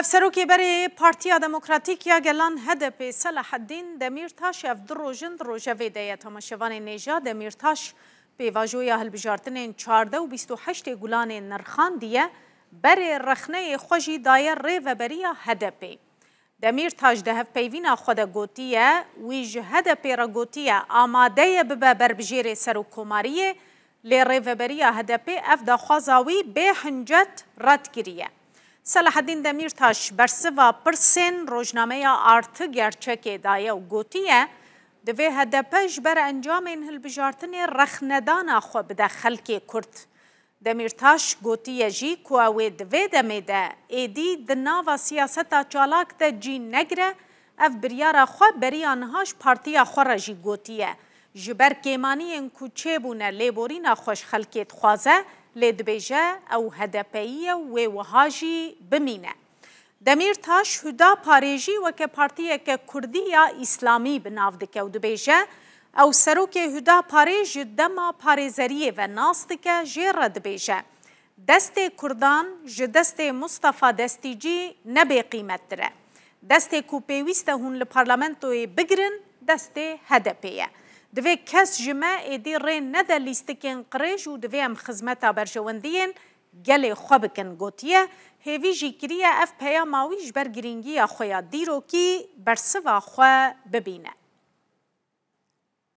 هفسروکی بری پارتیا دموکراتیکیا گلان هدف صلاح الدین دمیرتاش اف دروژن دروژوی دیه تماشوان نیجا دمیرتاش به واجوی هلبجارتن 14 و 28 گلان نرخان دیه بری رخنه خوشی دایر ری و بریا هدفی دمیرتاش ده پیوینا خود گوتیه ویج هدف را گوتیه آماده ببه بربجیر سرو کماریه لی ری و بریا هدفی اف دخوازاوی به هنجت رد گریه صلاح الدین دمیرتاش برسوا پرسین روزنامه آرت گرچک دایه و گوتیه دوی هدفش بر انجام این هلبجارتن رخندان خو بده خلک کرد. دمیرتاش گوتیه جی کوه دوی دمیده ایدی دناوا سیاستا چالاک ده جی نگره اف بریارا خو بری آنهاش پارتیا خو را جی گوتیه جبر کیمانی ان کوچه بونه لیبورینا خوش خلکیت خوازه لدبیجه او هدپیه و وهاجی بمینه. دمیرتاش هدا پاریجی و که پارتیه که کردی یا اسلامی بناو دکه و دبیجه او سروک هدا پاریج دما پاریزریه و ناستکه جیر دبیجه. دست کردان جدست مصطفى دستیجی نبی قیمت دره. دست کوپیویسته هون لپارلمنتوی بگرن دست هدپیه. دوی کس جمع دی رین نده لیستکین قریش و دوی ام خزمتا برجواندین گل خوابکن گوتیه هیوی جی کریه اف پیا ماویش برگرینگی خویا دیرو کی برسوا خوا ببینه.